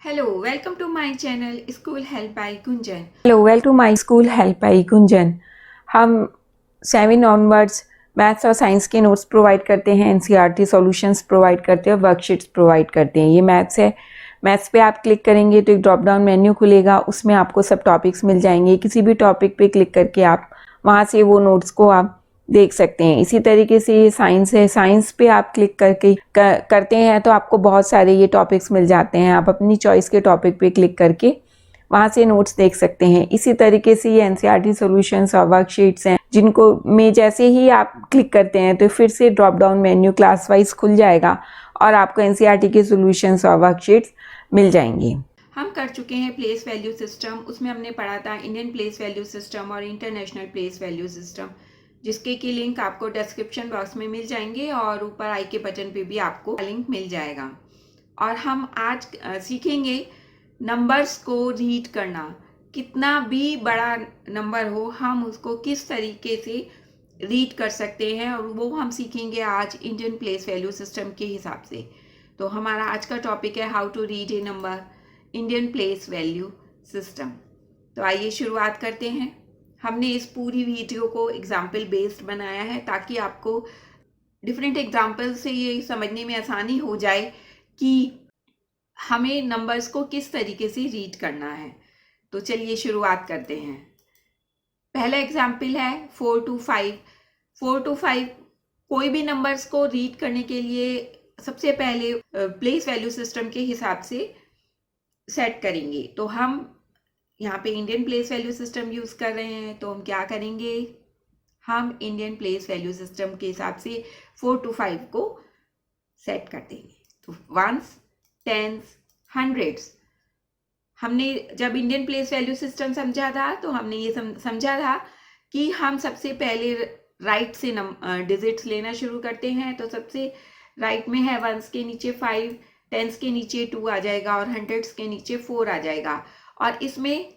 Hello, welcome to my channel School Help by Gunjan. Hello welcome to my school help by Gunjan. हम 7 onwards maths और science के notes provide करते हैं, NCERT solutions provide करते हैं, worksheets provide करते हैं। ये मैथ्स है। मैथ्स पे आप क्लिक करेंगे तो एक ड्रॉप डाउन मेन्यू खुलेगा, उसमें आपको सब टॉपिक्स मिल जाएंगे। किसी भी टॉपिक पे क्लिक करके आप वहाँ से वो नोट्स को आप देख सकते हैं। इसी तरीके से ये साइंस है। साइंस पे आप क्लिक करके करते हैं तो आपको बहुत सारे ये टॉपिक्स मिल जाते हैं। आप अपनी चॉइस के टॉपिक पे क्लिक करके वहाँ से नोट्स देख सकते हैं। इसी तरीके से ये एनसीईआरटी सॉल्यूशंस और वर्कशीट्स हैं, जिनको में जैसे ही आप क्लिक करते हैं तो फिर से drop down menu class wise खुल जाएगा और आपको एनसीईआरटी के सॉल्यूशंस और वर्कशीट्स मिल जाएंगी। हम कर चुके हैं प्लेस वैल्यू सिस्टम। उसमें हमने पढ़ा था इंडियन प्लेस वैल्यू सिस्टम और इंटरनेशनल प्लेस वैल्यू सिस्टम, जिसके की लिंक आपको डिस्क्रिप्शन बॉक्स में मिल जाएंगे और ऊपर आई के बटन पे भी आपको लिंक मिल जाएगा। और हम आज सीखेंगे नंबर्स को रीड करना। कितना भी बड़ा नंबर हो, हम उसको किस तरीके से रीड कर सकते हैं, और वो हम सीखेंगे आज इंडियन प्लेस वैल्यू सिस्टम के हिसाब से। तो हमारा आज का टॉपिक है how to read a number Indian place value system. तो आइए शुरुआत करते हैं। हमने इस पूरी वीडियो को एग्जाम्पल बेस्ड बनाया है ताकि आपको डिफरेंट एग्जाम्पल से ये समझने में आसानी हो जाए कि हमें नंबर्स को किस तरीके से रीड करना है। तो चलिए शुरुआत करते हैं। पहला एग्जाम्पल है 4 to 5। 4 to 5 कोई भी नंबर्स को रीड करने के लिए सबसे पहले प्लेस वैल्यू सिस्टम के हिसाब से सेट करेंगे। तो हम यहाँ पे Indian place value system use कर रहे हैं, तो हम क्या करेंगे, हम इंडियन प्लेस वैल्यू सिस्टम के हिसाब से 4 to 5 को सेट कर देंगे। तो वंस, टेंस, हंड्रेड्स। हमने जब इंडियन प्लेस वैल्यू सिस्टम समझा था तो हमने ये समझा था कि हम सबसे पहले राइट से डिजिट्स लेना शुरू करते हैं। तो सबसे राइट में है वंस के नीचे 5, टेंस के नीचे 2 आ जाएगा और हंड्रेड्स के नीचे 4 आ जाएगा। और इसमें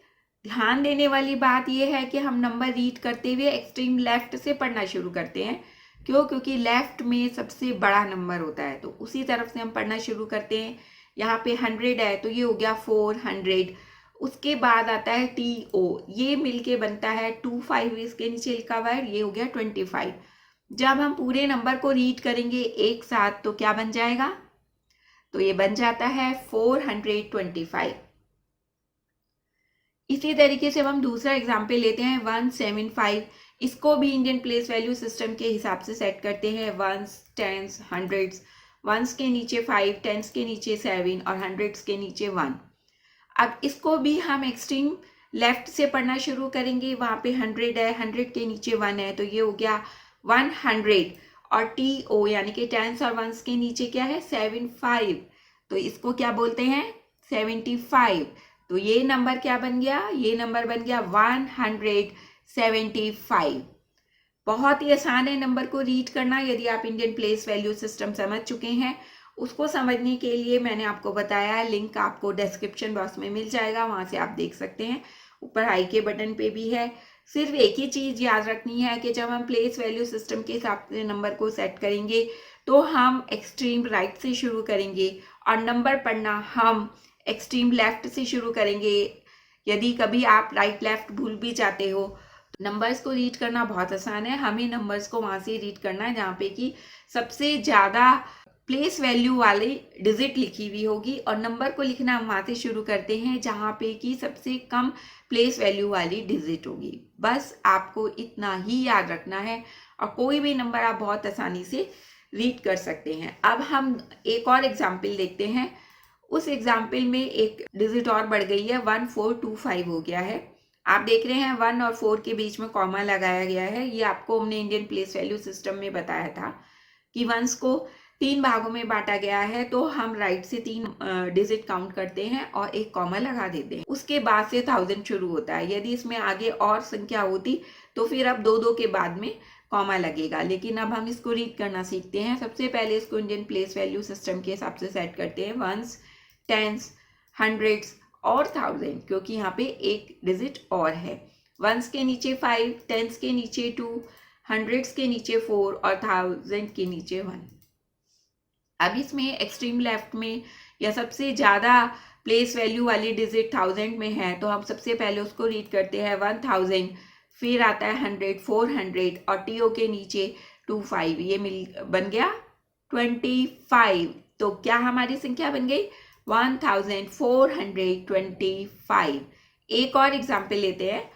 ध्यान देने वाली बात यह है कि हम नंबर रीड करते हुए एक्सट्रीम लेफ्ट से पढ़ना शुरू करते हैं। क्यों? क्योंकि लेफ्ट में सबसे बड़ा नंबर होता है, तो उसी तरफ से हम पढ़ना शुरू करते हैं। यहाँ पे 100 है तो ये हो गया 400। उसके बाद आता है TO, ये मिलके बनता है 25, इसके नीचे लिखा हुआ है, ये हो गया 25। जब हम पूरे नंबर को रीड करेंगे एक साथ तो क्या बन जाएगा, तो ये बन जाता है 425। इसी तरीके से हम दूसरा एग्जाम्पल लेते हैं 175। इसको भी इंडियन प्लेस वैल्यू सिस्टम के हिसाब से सेट करते हैं। Ones, tens, hundreds. वंस के नीचे 5, टेंस के नीचे 7 और हंड्रेड्स के नीचे 1। अब इसको भी हम एक्सट्रीम लेफ्ट से पढ़ना शुरू करेंगे। वहाँ पे 100 है, 100 के नीचे 1 है, तो ये हो गया 100। और TO यानी कि टेंस और वंस के नीचे क्या है, 75, तो इसको क्या बोलते हैं, 75। तो ये नंबर क्या बन गया, ये नंबर बन गया 175। बहुत ही आसान है नंबर को रीड करना। यदि आप इंडियन प्लेस वैल्यू सिस्टम समझ चुके हैं, उसको समझने के लिए मैंने आपको बताया, लिंक आपको डिस्क्रिप्शन बॉक्स में मिल जाएगा, वहां से आप देख सकते हैं। ऊपर आई के बटन पे भी है। सिर्फ एक ही चीज याद रखनी है कि जब हम प्लेस वैल्यू सिस्टम के हिसाब से नंबर को सेट करेंगे तो हम एक्सट्रीम राइट से शुरू करेंगे और नंबर पढ़ना हम एक्सट्रीम लेफ्ट से शुरू करेंगे। यदि कभी आप राइट लेफ्ट भूल भी जाते हो, नंबर्स को रीड करना बहुत आसान है। हमें नंबर्स को वहां से रीड करना है जहाँ पे कि सबसे ज्यादा प्लेस वैल्यू वाली डिजिट लिखी हुई होगी, और नंबर को लिखना हम वहां से शुरू करते हैं जहाँ पे कि सबसे कम प्लेस वैल्यू वाली डिजिट होगी। बस आपको इतना ही याद रखना है और कोई भी नंबर आप बहुत आसानी से रीड कर सकते हैं। अब हम एक और एग्जाम्पल देखते हैं। उस एग्जाम्पल में एक डिजिट और बढ़ गई है, 1425 हो गया है। आप देख रहे हैं 1 और 4 के बीच में कॉमा लगाया गया है। ये आपको हमने इंडियन प्लेस वैल्यू सिस्टम में बताया था कि वंस को 3 भागों में बांटा गया है, तो हम राइट से 3 डिजिट काउंट करते हैं और एक कॉमा लगा देते हैं। उसके बाद से 1000 शुरू होता है। यदि इसमें आगे और संख्या होती तो फिर अब 2-2 के बाद में कॉमा लगेगा, लेकिन अब हम इसको रीड करना सीखते हैं। सबसे पहले इसको इंडियन प्लेस वैल्यू सिस्टम के हिसाब से सेट करते हैं। वंस, टेंस, हंड्रेड्स और 1000, क्योंकि यहाँ पे एक डिजिट और है। वंस के नीचे 5, टेंस के नीचे 2, हंड्रेड्स के नीचे 4 और 1000 के नीचे 1। अब इसमें एक्सट्रीम लेफ्ट में या सबसे ज़्यादा प्लेस वैल्यू वाली डिजिट 1000 में है तो हम सबसे पहले उसको रीड करते हैं 1000, फिर आता है 100, 400 और टीओ के नीचे 25, ये बन गया 25। तो क्या हमारी संख्या बन गई 1425। एक और एग्जाम्पल लेते हैं,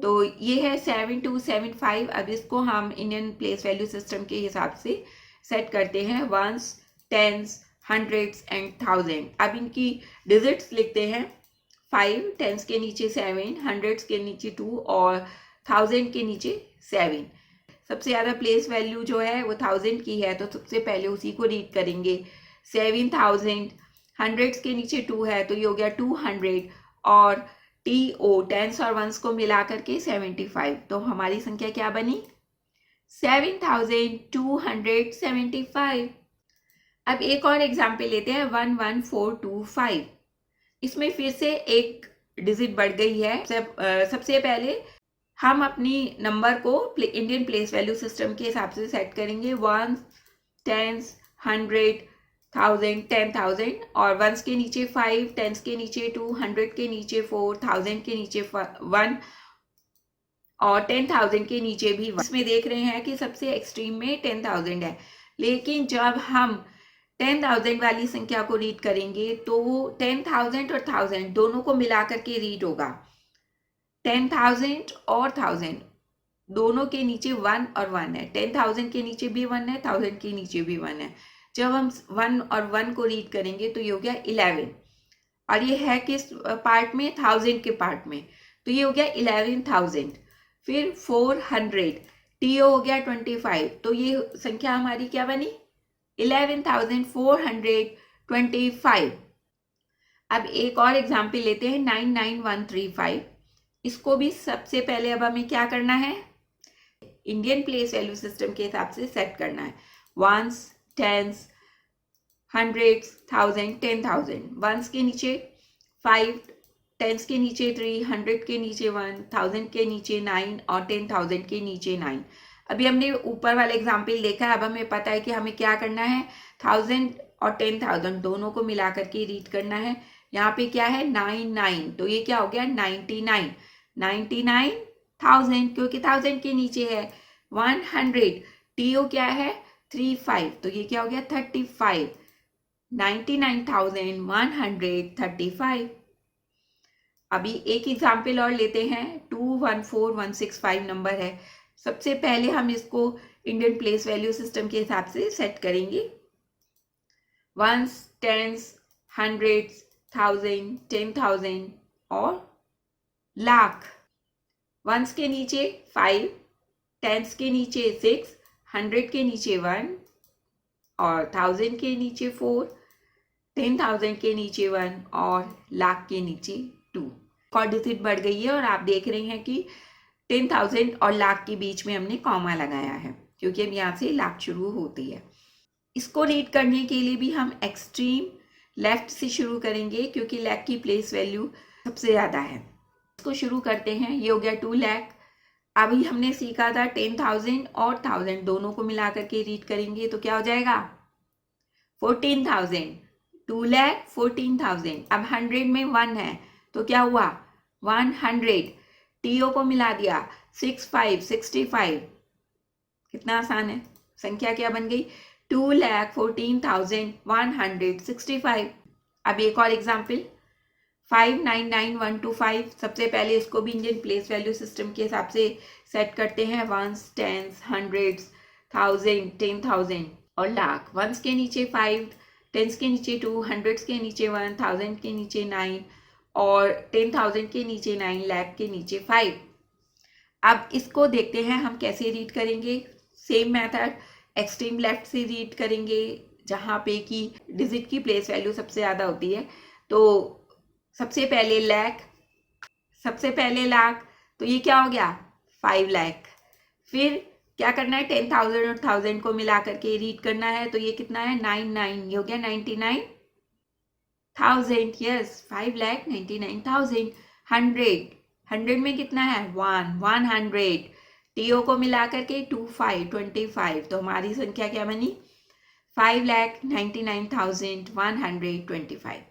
तो ये है 7275। अब इसको हम इंडियन प्लेस वैल्यू सिस्टम के हिसाब से सेट करते हैं, ones, tens, hundreds and thousand. अब इनकी डिजिट्स लिखते हैं, 5, टेंस के नीचे 7, हंड्रेड्स के नीचे 2 और थाउजेंड के नीचे 7। सबसे ज़्यादा प्लेस वैल्यू जो है वो 1000 की है, तो सबसे पहले उसी को रीड करेंगे, 7000। हंड्रेड्स के नीचे 2 है तो ये हो गया 200 और टीओ, टेंस और वंस को मिला करके 75। तो हमारी संख्या क्या बनी 7275। अब एक और एग्जाम्पल लेते हैं, 11425। इसमें फिर से एक डिजिट बढ़ गई है। सबसे पहले हम अपनी नंबर को इंडियन प्लेस वैल्यू सिस्टम के हिसाब से सेट करेंगे, 1, टेंस, 100, 1000, 10,000 और वंस के नीचे 5, टेंस के नीचे 2, 100 के नीचे 4, 1000 के नीचे 1 और 10,000 के नीचे भी 1। इसमें देख रहे हैं कि सबसे एक्सट्रीम में 10,000 है, लेकिन जब हम 10,000 वाली संख्या को रीड करेंगे तो 10,000 और 1000 दोनों को मिला करके रीड होगा। 10,000 और 1000 दोनों के नीचे 1 और 1 है, 10,000 के नीचे भी 1 है, 1000 के नीचे भी 1 है। जब हम 1 और 1 को रीड करेंगे तो ये हो गया 11 और ये है किस पार्ट में 1000 के पार्ट में, तो ये हो गया 11,000। फिर 400, टीओ हो गया 25, तो ये संख्या हमारी क्या बनी 11,425। अब एक और एग्जाम्पल लेते हैं, 99135। इसको भी सबसे पहले अब हमें क्या करना है, इंडियन प्लेस वैल्यू सिस्टम के हिसाब से सेट करना है, वंस, टेंस, हंड्रेड्स, 1000, 10,000। वंस के नीचे 5, टेंस के नीचे 3, 100 के नीचे 1, 1000 के नीचे 9 और 10,000 के नीचे 9। अभी हमने ऊपर वाला एग्जाम्पल देखा, अब हमें पता है कि हमें क्या करना है, 1000 और 10,000 दोनों को मिला करके रीड करना है। यहाँ पे क्या है 99, तो ये क्या हो गया 99, 99,000 क्योंकि 1000 के नीचे है। 100, टीओ क्या है 35, तो ये क्या हो गया 35, 99,135। अभी एक एग्जाम्पल और लेते हैं, 214165 नंबर है। सबसे पहले हम इसको इंडियन प्लेस वैल्यू सिस्टम के हिसाब से सेट करेंगे, वंस, टेंस, हंड्रेड्स, 1000, 10,000 और लाख। वंस के नीचे 5, टेंस के नीचे 6, 100 के नीचे 1 और 1000 के नीचे 4, 10,000 के नीचे 1 और लाख के नीचे 2। और डिजिट बढ़ गई है और आप देख रहे हैं कि 10,000 और लाख के बीच में हमने कॉमा लगाया है क्योंकि अब यहाँ से लाख शुरू होती है। इसको रीड करने के लिए भी हम एक्सट्रीम लेफ्ट से शुरू करेंगे क्योंकि लाख की प्लेस वैल्यू सबसे ज़्यादा है। इसको शुरू करते हैं, ये हो गया 2 लाख। अभी हमने सीखा था 10,000 और 1000 दोनों को मिला करके रीड करेंगे तो क्या हो जाएगा 14,000, 2 लाख 14,000। अब 100 में 1 है तो क्या हुआ 100, टीओ को मिला दिया 65, 65। कितना आसान है, संख्या क्या बन गई 2,14,165। अब एक और एग्जाम्पल, 599125। सबसे पहले इसको भी इंडियन प्लेस वैल्यू सिस्टम के हिसाब से सेट करते हैं, वंस, टेंस, हंड्रेड्स, 1000, 10,000 और लाख। वंस के नीचे 5, टेंस के नीचे 2, हंड्रेड्स के नीचे 1, 1000 के नीचे 9 और 10,000 के नीचे 9, लाख के नीचे 5। अब इसको देखते हैं हम कैसे रीड करेंगे। सेम मेथड, एक्सट्रीम लेफ्ट से रीड करेंगे जहाँ पे कि डिजिट की प्लेस वैल्यू सबसे ज़्यादा होती है। तो सबसे पहले लाख, सबसे पहले लाख, तो ये क्या हो गया 5 लाख। फिर क्या करना है 10,000 और 1000 को मिला करके रीड करना है, तो ये कितना है 99, ये हो गया 99,000। यस, 5,99,000। 100, 100 में कितना है 1, 100, टीओ को मिला करके 25, 25। तो हमारी संख्या क्या बनी 5,99,125।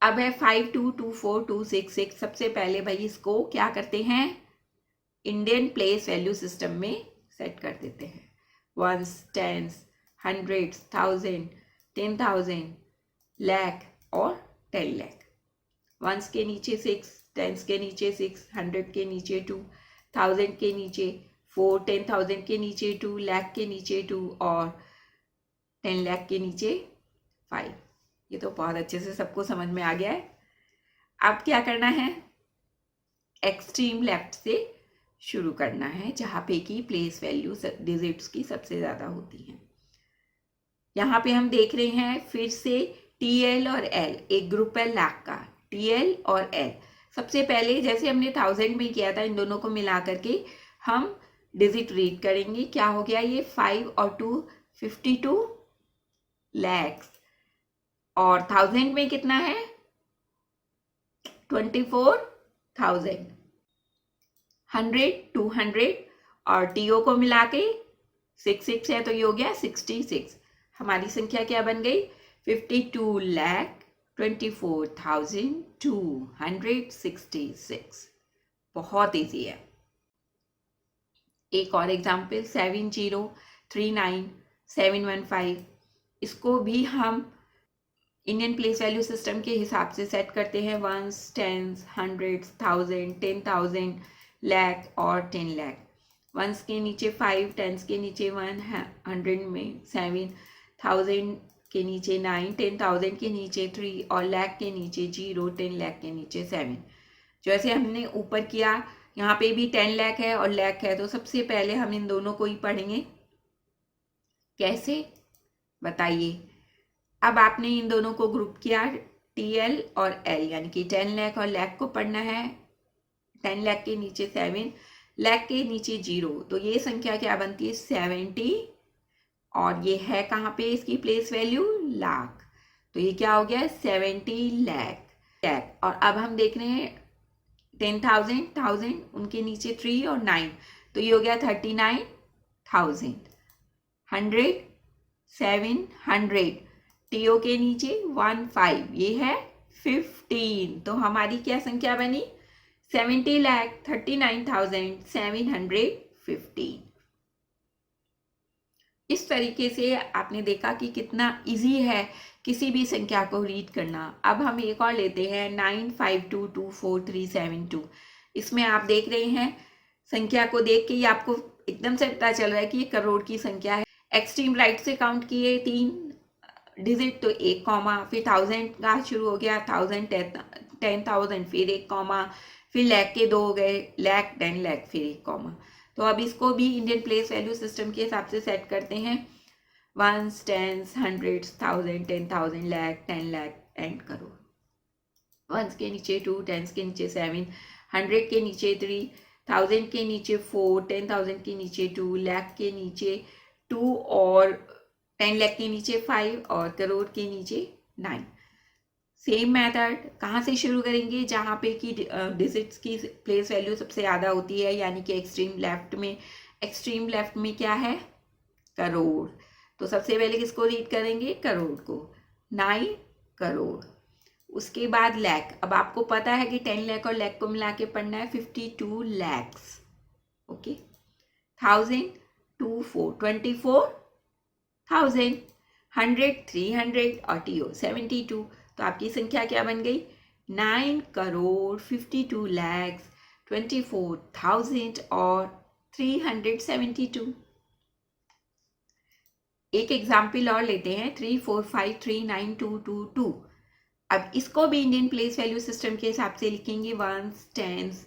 अब है 522426। सबसे पहले भाई इसको क्या करते हैं, इंडियन प्लेस वैल्यू सिस्टम में सेट कर देते हैं। Ones, tens, hundreds, thousand, 10,000, lakh और 10 लाख। वंस के नीचे 6, टेंस के नीचे 6, 100 के नीचे 2, 1000 के नीचे 4, 10,000 के नीचे 2, लाख के नीचे 2 और 10 लाख के नीचे 5। ये तो बहुत अच्छे से सबको समझ में आ गया है। अब क्या करना है, एक्सट्रीम लेफ्ट से शुरू करना है जहाँ पे कि प्लेस वैल्यू डिजिट्स की सबसे ज़्यादा होती हैं। यहाँ पे हम देख रहे हैं फिर से TL और L, एक ग्रुप है लाख का, TL और L। सबसे पहले जैसे हमने 1000 में किया था, इन दोनों को मिला करके हम डिजिट रीड करेंगे। क्या हो गया ये 5 और 2 52 लैक्स, और 1000 में कितना है 24,000। 100 200 और TO को मिला के 6 है तो ये हो गया 66। हमारी संख्या क्या बन गई 52,24,266। बहुत इजी है। एक और एग्जाम्पल 7039715। इसको भी हम इंडियन प्लेस वैल्यू सिस्टम के हिसाब से सेट करते हैं। वंस, टेंस, हंड्रेड्स, 1000, 10,000, लाख और 10 लाख। वंस के नीचे 5, टेंस के नीचे 1, 100 में 7, 1000 के नीचे 9, 10,000 के नीचे 3 और लाख के नीचे 0, 10 लाख के नीचे 7। जैसे हमने ऊपर किया यहाँ पे भी 10 लाख है और लाख है, तो सबसे पहले हम इन दोनों को ही पढ़ेंगे। कैसे बताइए। अब आपने इन दोनों को ग्रुप किया TL और L, यानी कि 10 लाख और लाख को पढ़ना है। 10 लाख के नीचे 7, लाख के नीचे 0, तो ये संख्या क्या बनती है 70, और ये है कहाँ पे इसकी प्लेस वैल्यू लाख, तो ये क्या हो गया 70 लाख। और अब हम देख रहे हैं 10,000, 1000 उनके नीचे 3 और 9, तो ये हो गया 39,000। 100 700, TO के नीचे 15, ये है 15, तो हमारी क्या संख्या बनी 70,39,715। इस तरीके से आपने देखा कि कितना इजी है किसी भी संख्या को रीड करना। अब हम एक और लेते हैं 95224,372। इसमें आप देख रहे हैं संख्या को देख के ही आपको एकदम से पता चल रहा है कि ये करोड़ की संख्या है। एक्सट्रीम राइट से काउंट किए 3 डिजिट तो 1 कॉमा, फिर 1000 का शुरू हो गया 1000, 10,000 फिर 1 कॉमा, फिर लाख के 2 हो गए, लाख 10 लाख फिर 1 कॉमा। तो अब इसको भी इंडियन प्लेस वैल्यू सिस्टम के हिसाब से सेट करते हैं। Ones, tens, hundreds, 1000, 10,000, lakh, 10 lakh and crore. Ones के नीचे 2, टेंस के नीचे 7, 100 के नीचे 3, 1000 के नीचे 4, 10,000 के नीचे 2, लाख के नीचे 2 और 10 लाख के नीचे 5 और करोड़ के नीचे 9। सेम मेथड कहाँ से शुरू करेंगे, जहाँ पे कि डिजिट्स की प्लेस वैल्यू सबसे ज़्यादा होती है, यानी कि एक्सट्रीम लेफ्ट में। एक्सट्रीम लेफ्ट में क्या है करोड़, तो सबसे पहले किसको रीड करेंगे करोड़ को, 9 करोड़। उसके बाद लाख। अब आपको पता है कि 10 लाख और लाख को मिला के पढ़ना है 52 लैक्स। ओके, 1000 2 4 24,000, 100 300 और TO 72, तो आपकी संख्या क्या बन गई 9 करोड़ 52 लैक्स 24,000 और 372। एक एग्जाम्पल और लेते हैं 3453922। अब इसको भी इंडियन प्लेस वैल्यू सिस्टम के हिसाब से लिखेंगे। Ones, tens,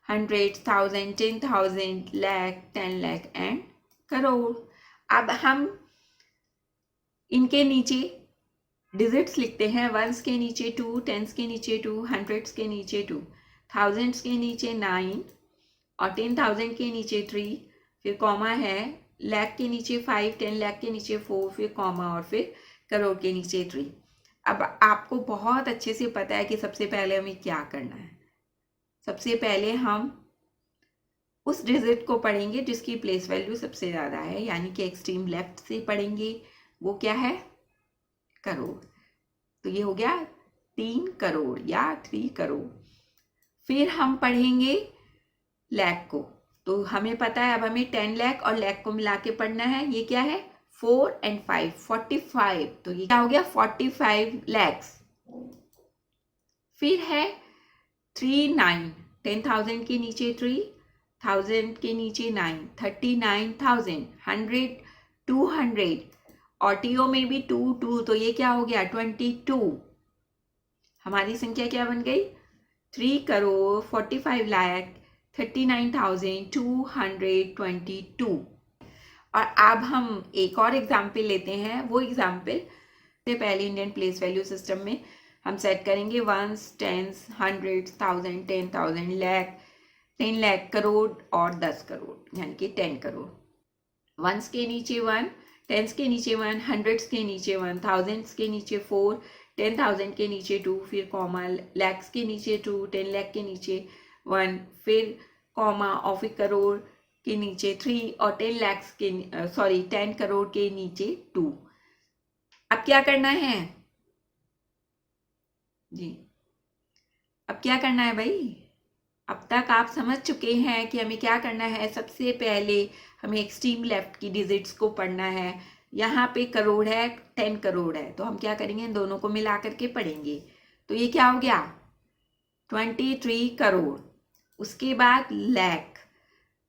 hundred, 1000, 10,000, lakh, 10 lakh and crore. अब हम इनके नीचे डिजिट्स लिखते हैं। वंस के नीचे 2, टेंस के नीचे 2, हंड्रेड्स के नीचे 2, थाउजेंड्स के नीचे 9 और 10,000 के नीचे 3, फिर कॉमा है, लाख के नीचे 5, 10 लाख के नीचे 4, फिर कॉमा और फिर करोड़ के नीचे 3। अब आपको बहुत अच्छे से पता है कि सबसे पहले हमें क्या करना है। सबसे पहले हम उस डिजिट को पढ़ेंगे जिसकी प्लेस वैल्यू सबसे ज़्यादा है, यानी कि एक्सट्रीम लेफ्ट से पढ़ेंगे। वो क्या है करोड़। तो ये हो गया 3 करोड़ या 3 करोड़। फिर हम पढ़ेंगे लाख को, तो हमें पता है अब हमें 10 लाख और लाख को मिला के पढ़ना है। ये क्या है 4 and 5 45, तो ये क्या हो गया 45 lakhs। फिर है 3 9, 10,000 के नीचे 3, 1000 के नीचे 9, 39,000, 100 200 और टीओ में भी 2 2, तो ये क्या हो गया 22। हमारी संख्या क्या बन गई 3 करोड़ 45 लाख 39,222। और अब हम एक और एग्जाम्पल लेते हैं। वो एग्जाम्पल से पहले इंडियन प्लेस वैल्यू सिस्टम में हम सेट करेंगे ones, tens, hundred, 1000, 10,000, lakh, 10 lakh, crore और 10 करोड़ यानी कि 10 करोड़। वंस के नीचे 1, टेंस के नीचे 1, हंड्रेड्स के नीचे 1, थाउजेंड्स के नीचे 4, 10,000 के नीचे 2, फिर कॉमा, लैक्स के नीचे 2, 10 लाख के नीचे 1, फिर कॉमा और फिर करोड़ के नीचे 3 और 10 लाख के 10 करोड़ के नीचे 2। अब क्या करना है जी, अब क्या करना है भाई, अब तक आप समझ चुके हैं कि हमें क्या करना है। सबसे पहले हमें एक्सट्रीम लेफ्ट की डिजिट्स को पढ़ना है। यहाँ पे करोड़ है, 10 करोड़ है, तो हम क्या करेंगे इन दोनों को मिला करके पढ़ेंगे। तो ये क्या हो गया 23 करोड़। उसके बाद लाख,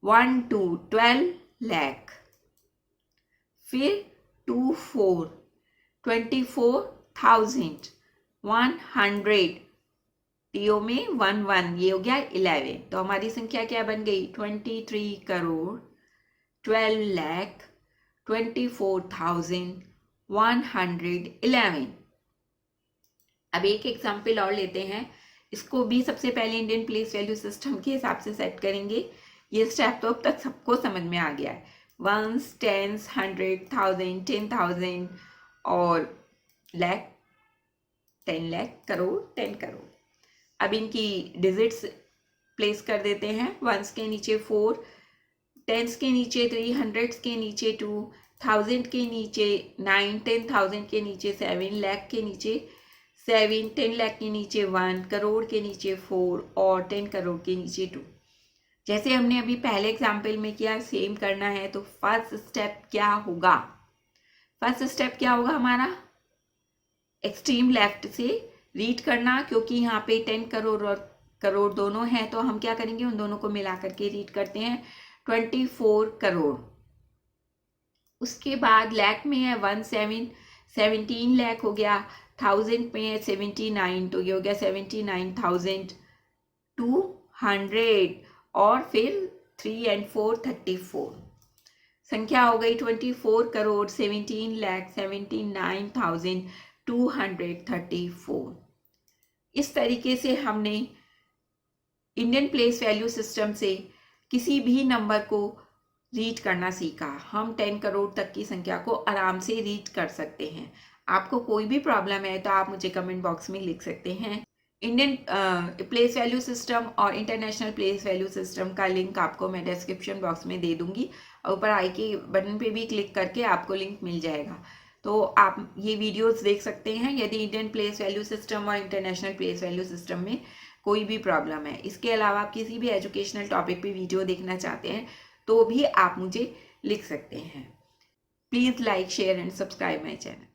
1 2 12 लाख, फिर 2 4 24,000, 100, टीओ में 1 1, ये हो गया 11। तो हमारी संख्या क्या बन गई 23 करोड़ 12 लाख 24,111। अब एक एग्जाम्पल और लेते हैं। इसको भी सबसे पहले इंडियन प्लेस वैल्यू सिस्टम के हिसाब से सेट करेंगे। ये स्टेप तो अब तक सबको समझ में आ गया है। वंस, टेंस, 100, 1000, 10,000 और लाख, 10 लाख, करोड़, 10 करोड़। अब इनकी डिजिट्स प्लेस कर देते हैं। वंस के नीचे 4, टेंस के नीचे 3, हंड्रेड्स के नीचे 2, 1000 के नीचे 9, 10,000 के नीचे 7, लाख के नीचे 7, 10 लाख के नीचे 1, करोड़ के नीचे 4 और 10 करोड़ के नीचे 2। जैसे हमने अभी पहले एग्जाम्पल में किया सेम करना है। तो फर्स्ट स्टेप क्या होगा, फर्स्ट स्टेप क्या होगा हमारा एक्सट्रीम लेफ्ट से रीड करना, क्योंकि यहाँ पे 10 करोड़ और करोड़ दोनों हैं, तो हम क्या करेंगे उन दोनों को मिला करके रीड करते हैं 24 करोड़। उसके बाद लाख में है 17 लाख हो गया, 1000 में है 79, तो ये हो गया 79,200 और फिर 3 and 4 34। संख्या हो गई 24 करोड़ 17 लाख 79,234। इस तरीके से हमने इंडियन प्लेस वैल्यू सिस्टम से किसी भी नंबर को रीड करना सीखा। हम 10 करोड़ तक की संख्या को आराम से रीड कर सकते हैं। आपको कोई भी प्रॉब्लम है तो आप मुझे कमेंट बॉक्स में लिख सकते हैं। इंडियन प्लेस वैल्यू सिस्टम और इंटरनेशनल प्लेस वैल्यू सिस्टम का लिंक आपको मैं डिस्क्रिप्शन बॉक्स में दे दूंगी और ऊपर आई के बटन पे भी क्लिक करके आपको लिंक मिल जाएगा, तो आप ये वीडियोस देख सकते हैं यदि इंडियन प्लेस वैल्यू सिस्टम और इंटरनेशनल प्लेस वैल्यू सिस्टम में कोई भी प्रॉब्लम है। इसके अलावा आप किसी भी एजुकेशनल टॉपिक पे वीडियो देखना चाहते हैं तो भी आप मुझे लिख सकते हैं। Please like, share and subscribe my channel.